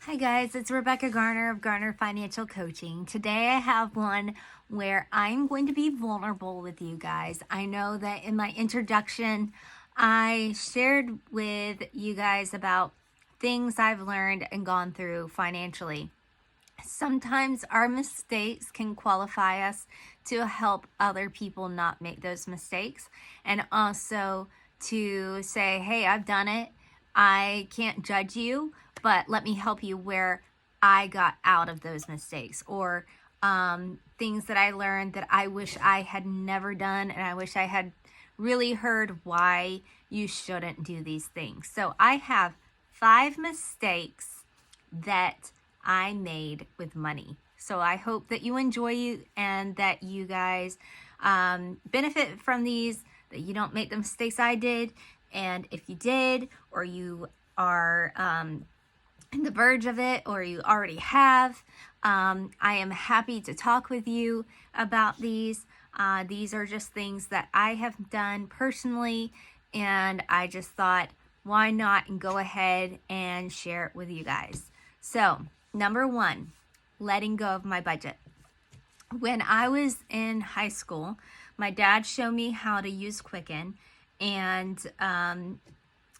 Hi guys, it's Rebecca Garner of Garner Financial Coaching. Today I have one where I'm going to be vulnerable with you guys. I know that in my introduction, I shared with you guys about things I've learned and gone through financially. Sometimes our mistakes can qualify us to help other people not make those mistakes, and also to say, hey, I've done it. I can't judge you, but let me help you where I got out of those mistakes, or things that I learned that I wish I had never done, and I wish I had really heard why you shouldn't do these things. So I have 5 mistakes that I made with money. So I hope that you enjoy it and that you guys benefit from these, that you don't make the mistakes I did. And if you did, or you are on the verge of it, or you already have, I am happy to talk with you about these. These are just things that I have done personally, and I just thought, why not, and go ahead and share it with you guys. So, number 1, letting go of my budget. When I was in high school, my dad showed me how to use Quicken, and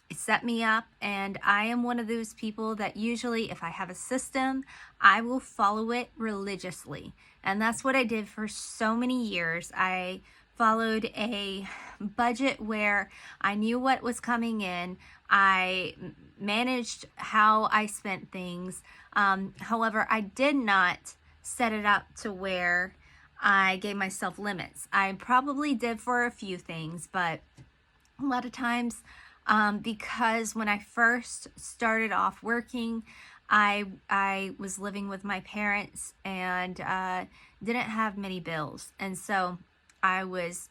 it set me up, and I am one of those people that usually, if I have a system, I will follow it religiously. And that's what I did for so many years. I followed a budget where I knew what was coming in. I managed how I spent things. However, I did not set it up to where I gave myself limits. I probably did for a few things, but a lot of times, because when I first started off working, I was living with my parents and didn't have many bills. And so I was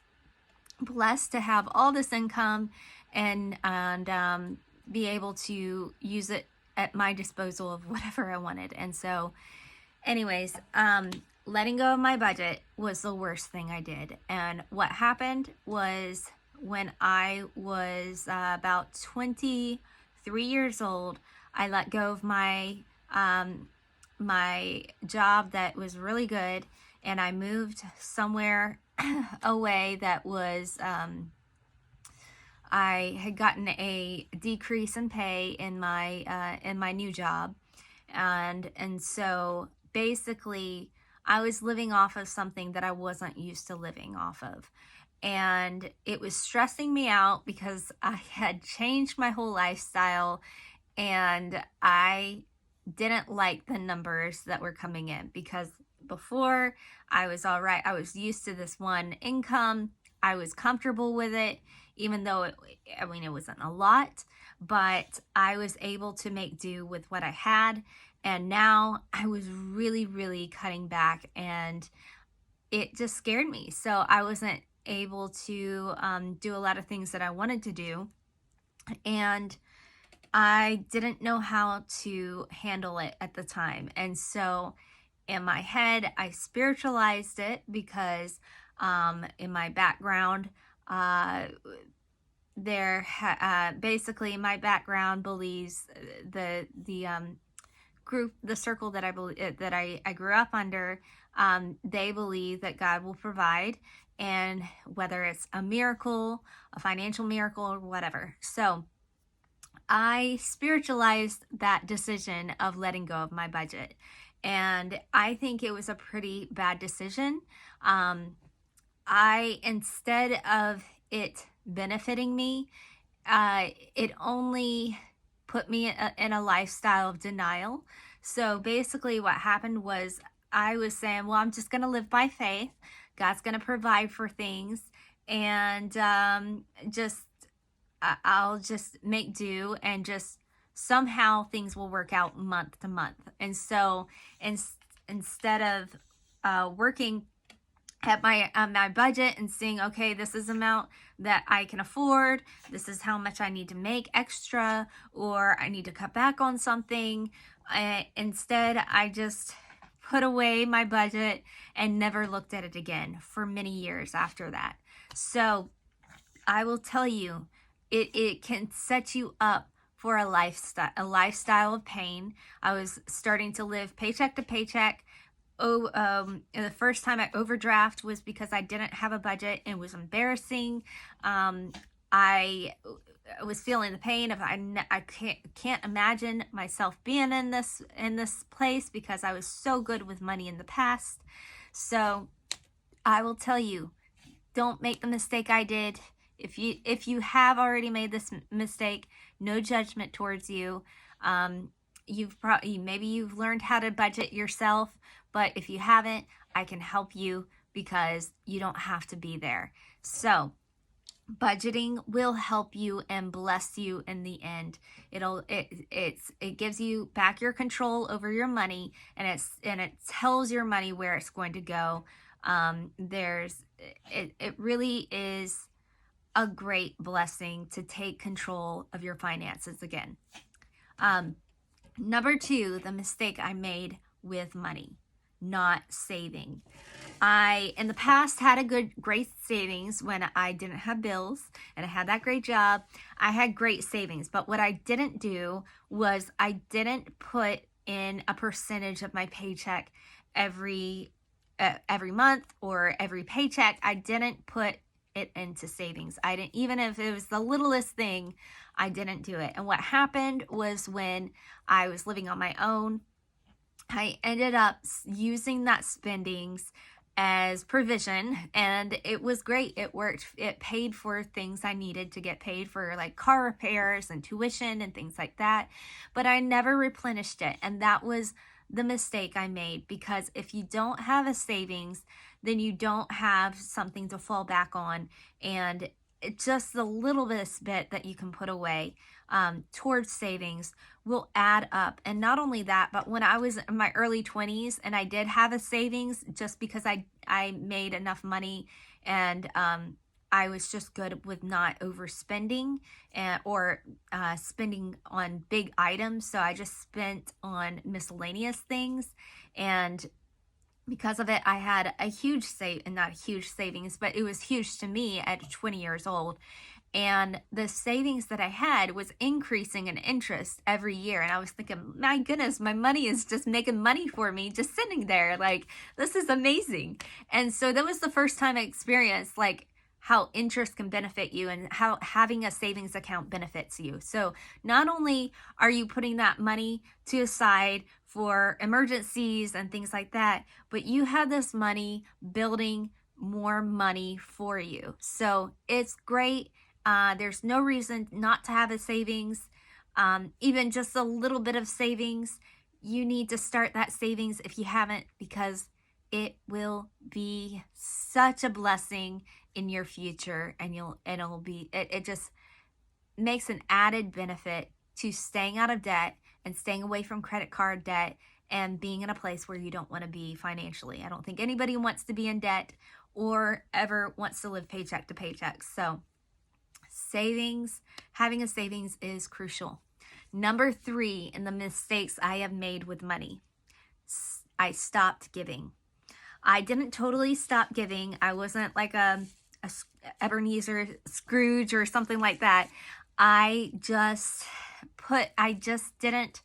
blessed to have all this income and be able to use it at my disposal of whatever I wanted. And so anyways, letting go of my budget was the worst thing I did. And what happened was, when I was about 23 years old, I let go of my job that was really good, and I moved somewhere away that was I had gotten a decrease in pay in my new job, and so basically I was living off of something that I wasn't used to living off of. And it was stressing me out because I had changed my whole lifestyle, and I didn't like the numbers that were coming in, because before I was all right. I was used to this one income. I was comfortable with it, even though it wasn't a lot, but I was able to make do with what I had. And now I was really, really cutting back, and it just scared me. So I wasn't able to do a lot of things that I wanted to do, and I didn't know how to handle it at the time. And so in my head, I spiritualized it, because in my background, basically my background believes the circle that I grew up under, they believe that God will provide, and whether it's a miracle, a financial miracle, or whatever. So I spiritualized that decision of letting go of my budget, and I think it was a pretty bad decision. Instead of it benefiting me, it only put me in a lifestyle of denial. So basically what happened was, I was saying, well, I'm just going to live by faith. God's going to provide for things, and I'll just make do, and just somehow things will work out month to month. And so instead of working at my budget and seeing, okay, this is the amount that I can afford, this is how much I need to make extra, or I need to cut back on something, instead I just put away my budget and never looked at it again for many years after that. So I will tell you, it can set you up for a lifestyle of pain. I was starting to live paycheck to paycheck. The first time I overdraft was because I didn't have a budget. It was embarrassing. I was feeling the pain of I can't imagine myself being in this place because I was so good with money in the past. So I will tell you, don't make the mistake I did. If you have already made this mistake, no judgment towards you. Maybe you've learned how to budget yourself, but if you haven't, I can help you because you don't have to be there. So budgeting will help you and bless you in the end. It gives you back your control over your money, and it tells your money where it's going to go. It really is a great blessing to take control of your finances again. Number 2, the mistake I made with money, not saving. I, in the past, had great savings when I didn't have bills and I had that great job. I had great savings, but what I didn't do was I didn't put in a percentage of my paycheck every month or every paycheck. I didn't put it into savings. I didn't, even if it was the littlest thing, I didn't do it. And what happened was when I was living on my own, I ended up using that spendings as provision, and it was great. It worked. It paid for things I needed to get paid for, like car repairs and tuition and things like that, but I never replenished it. And that was the mistake I made, because if you don't have a savings, then you don't have something to fall back on, and just the little bit that you can put away towards savings will add up. And not only that, but when I was in my early 20s and I did have a savings, just because I made enough money, and I was just good with not overspending or spending on big items. So I just spent on miscellaneous things, and because of it, I had a huge not a huge savings, but it was huge to me at 20 years old. And the savings that I had was increasing in interest every year. And I was thinking, my goodness, my money is just making money for me, just sitting there. Like, this is amazing. And so that was the first time I experienced like how interest can benefit you and how having a savings account benefits you. So not only are you putting that money to aside for emergencies and things like that, but you have this money building more money for you. So it's great. There's no reason not to have a savings. Even just a little bit of savings, you need to start that savings if you haven't, because it will be such a blessing in your future, and it just makes an added benefit to staying out of debt and staying away from credit card debt and being in a place where you don't want to be financially. I don't think anybody wants to be in debt or ever wants to live paycheck to paycheck. So having a savings is crucial. Number 3 in the mistakes I have made with money, I stopped giving. I didn't totally stop giving. I wasn't like a Ebenezer Scrooge or something like that. I just didn't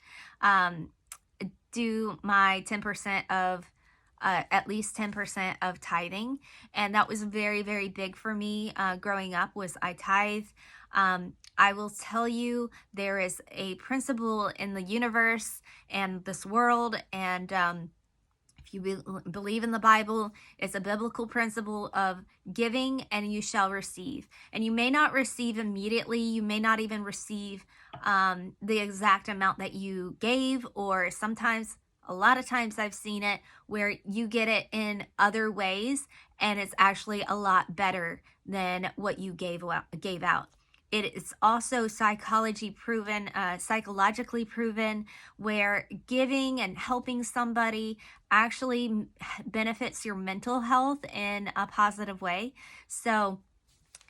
do my 10% of at least 10% of tithing, and that was very, very big for me growing up. Was I tithe? I will tell you, there is a principle in the universe and this world, and if you believe in the Bible, it's a biblical principle of giving and you shall receive. And you may not receive immediately. You may not even receive the exact amount that you gave, or a lot of times I've seen it where you get it in other ways and it's actually a lot better than what you gave out. It is also psychologically proven, where giving and helping somebody actually benefits your mental health in a positive way. So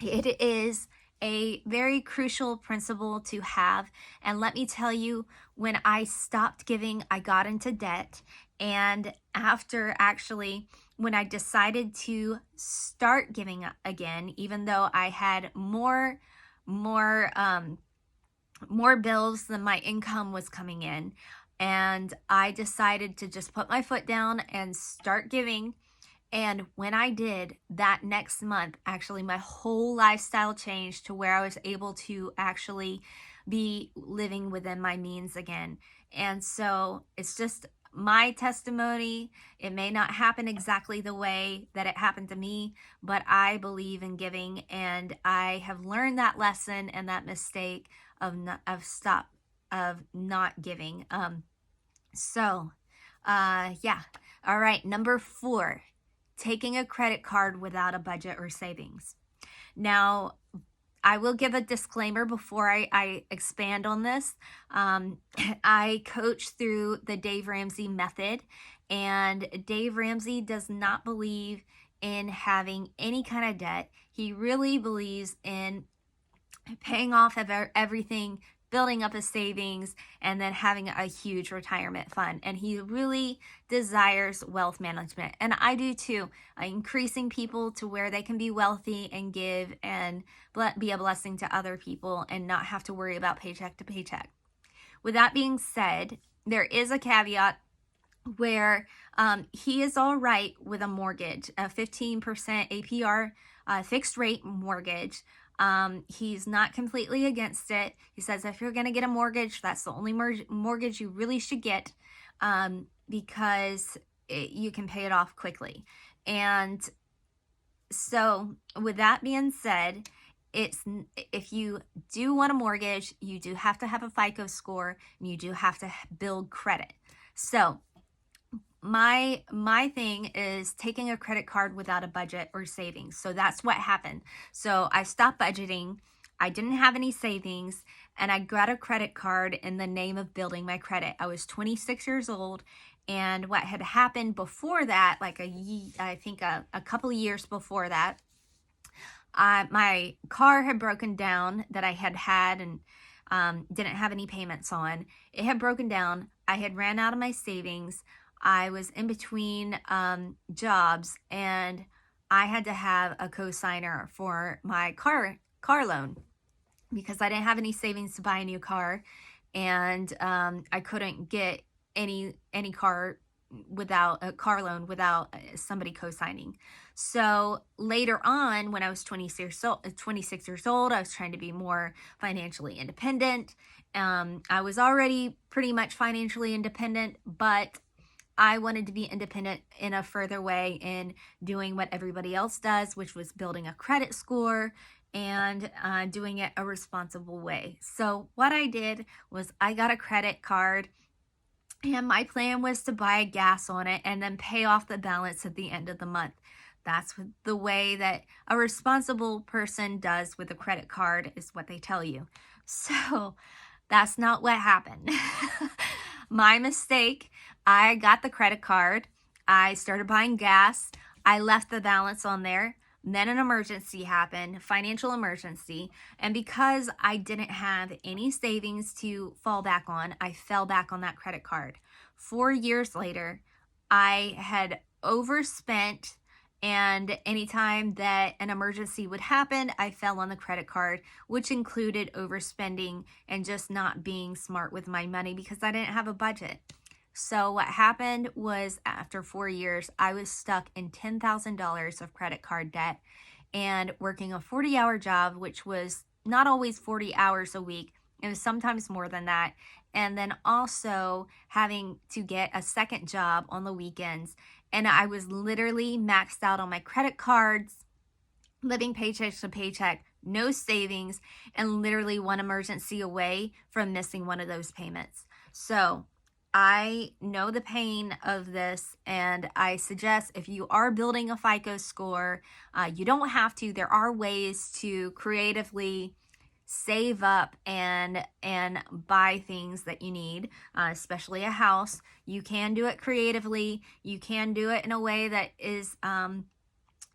it is a very crucial principle to have. And let me tell you, when I stopped giving, I got into debt. And when I decided to start giving again, even though I had more more bills than my income was coming in. And I decided to just put my foot down and start giving. And when I did, that next month, actually, my whole lifestyle changed to where I was able to actually be living within my means again. And so it's just my testimony. It may not happen exactly the way that it happened to me, but I believe in giving, and I have learned that lesson and that mistake of not giving. Yeah. All right, number 4, taking a credit card without a budget or savings. Now, I will give a disclaimer before I expand on this. I coach through the Dave Ramsey method, and Dave Ramsey does not believe in having any kind of debt. He really believes in paying off of everything, building up his savings, and then having a huge retirement fund. And he really desires wealth management. And I do too. Increasing people to where they can be wealthy and give and be a blessing to other people and not have to worry about paycheck to paycheck. With that being said, there is a caveat where he is all right with a mortgage, a 15% APR fixed rate mortgage. He's not completely against it. He says if you're going to get a mortgage, that's the only mortgage you really should get, because you can pay it off quickly. And so with that being said, if you do want a mortgage, you do have to have a FICO score, and you do have to build credit. So my thing is taking a credit card without a budget or savings. So that's what happened. So I stopped budgeting. I didn't have any savings, and I got a credit card in the name of building my credit. I was 26 years old, and what had happened before that, like I think a couple of years before that, my car had broken down that I had and didn't have any payments on. It had broken down. I had ran out of my savings. I was in between jobs, and I had to have a co-signer for my car loan because I didn't have any savings to buy a new car, and I couldn't get any car without a car loan without somebody co-signing. So later on, when I was 26 years old, I was trying to be more financially independent. I was already pretty much financially independent, but I wanted to be independent in a further way in doing what everybody else does, which was building a credit score and doing it a responsible way. So what I did was I got a credit card, and my plan was to buy gas on it and then pay off the balance at the end of the month. That's the way that a responsible person does with a credit card, is what they tell you. So that's not what happened. My mistake. I got the credit card. I started buying gas. I left the balance on there. Then an emergency happened, financial emergency. And because I didn't have any savings to fall back on, I fell back on that credit card. 4 years later, I had overspent, and anytime that an emergency would happen, I fell on the credit card, which included overspending and just not being smart with my money because I didn't have a budget. So what happened was, after 4 years, I was stuck in $10,000 of credit card debt and working a 40-hour job, which was not always 40 hours a week. It was sometimes more than that. And then also having to get a second job on the weekends. And I was literally maxed out on my credit cards, living paycheck to paycheck, no savings, and literally one emergency away from missing one of those payments. So I know the pain of this, and I suggest if you are building a FICO score, you don't have to. There are ways to creatively save up and buy things that you need, especially a house. You can do it creatively. You can do it in a way that is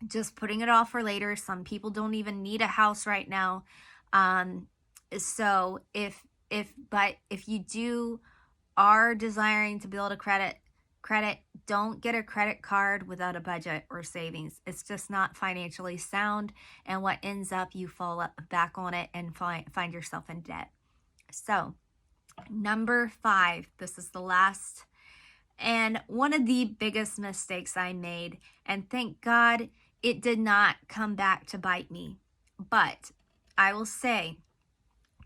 just putting it off for later. Some people don't even need a house right now. So if you are desiring to build a credit, don't get a credit card without a budget or savings. It's just not financially sound, and what ends up, you fall back on it and find yourself in debt. So number 5, this is the last and one of the biggest mistakes I made, and thank God it did not come back to bite me. But I will say,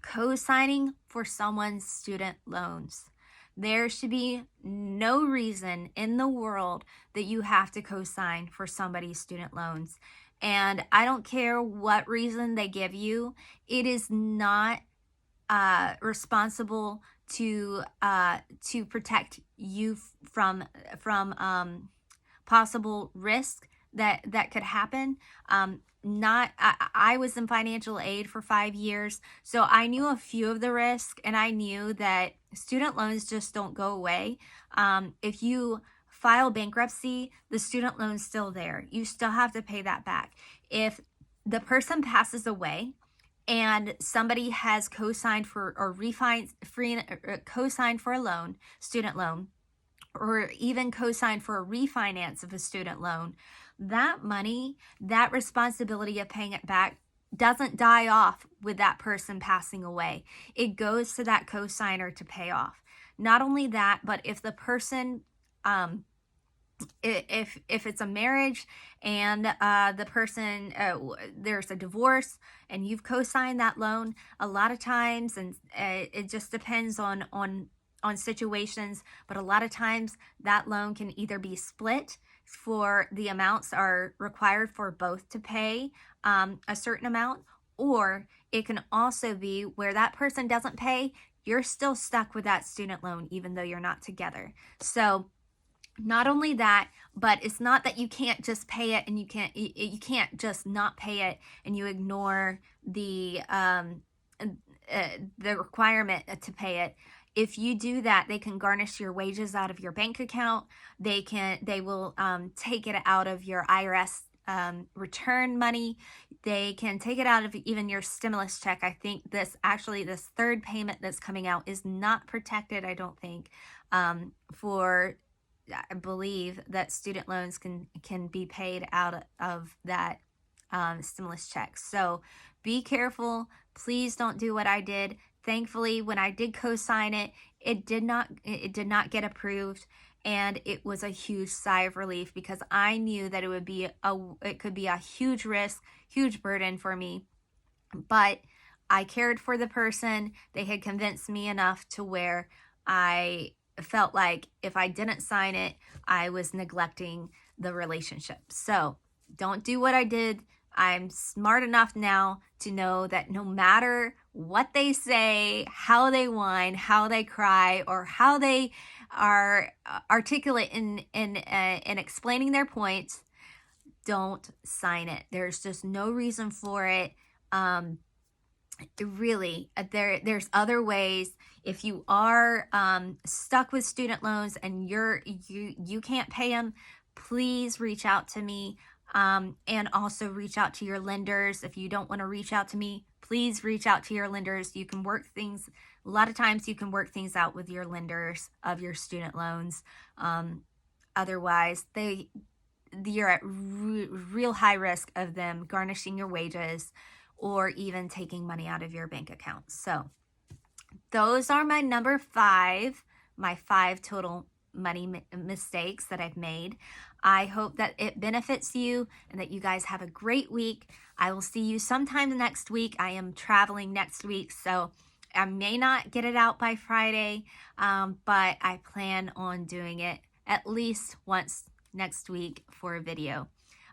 co-signing for someone's student loans. There should be no reason in the world that you have to co-sign for somebody's student loans. And I don't care what reason they give you, it is not responsible to protect you from possible risk that could happen. I was in financial aid for 5 years, so I knew a few of the risks, and I knew that student loans just don't go away. If you file bankruptcy, the student loan's still there. You still have to pay that back. If the person passes away and somebody has co-signed for or co-signed for a loan, student loan, or even co-signed for a refinance of a student loan, that money, that responsibility of paying it back doesn't die off with that person passing away. It goes to that co-signer to pay off. Not only that, but if the person, if it's a marriage and the person, there's a divorce and you've co-signed that loan, a lot of times, and it just depends on situations, but a lot of times that loan can either be split for the amounts are required for both to pay a certain amount, or it can also be where that person doesn't pay, you're still stuck with that student loan even though you're not together. So not only that, but it's not that you can't just pay it and you can't just not pay it and you ignore the requirement to pay it. If you do that, they can garnish your wages out of your bank account. They will take it out of your IRS return money. They can take it out of even your stimulus check. I think this third payment that's coming out is not protected, I don't think, for, I believe that student loans can be paid out of that stimulus check. So be careful. Please don't do what I did. Thankfully, when I did co-sign it, it did not get approved, and it was a huge sigh of relief because I knew that it could be a huge risk, huge burden for me. But I cared for the person. They had convinced me enough to where I felt like if I didn't sign it, I was neglecting the relationship. So don't do what I did. I'm smart enough now to know that no matter what they say, how they whine, how they cry, or how they are articulate in explaining their points, don't sign it. There's just no reason for it. Really, there's other ways. If you are stuck with student loans and you can't pay them, please reach out to me. And also reach out to your lenders. If you don't want to reach out to me, please reach out to your lenders. You can work things, a lot of times you can work things out with your lenders of your student loans. Otherwise, you're at real high risk of them garnishing your wages or even taking money out of your bank account. So those are my number 5, my 5 total money mistakes that I've made. I hope that it benefits you and that you guys have a great week. I will see you sometime next week. I am traveling next week, so I may not get it out by Friday, but I plan on doing it at least once next week for a video.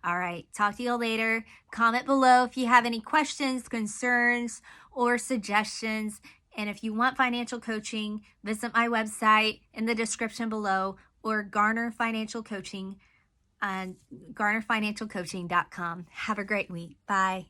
All right, talk to you all later. Comment below if you have any questions, concerns, or suggestions. And if you want financial coaching, visit my website in the description below, or Garner Financial Coaching, GarnerFinancialCoaching.com. Have a great week. Bye.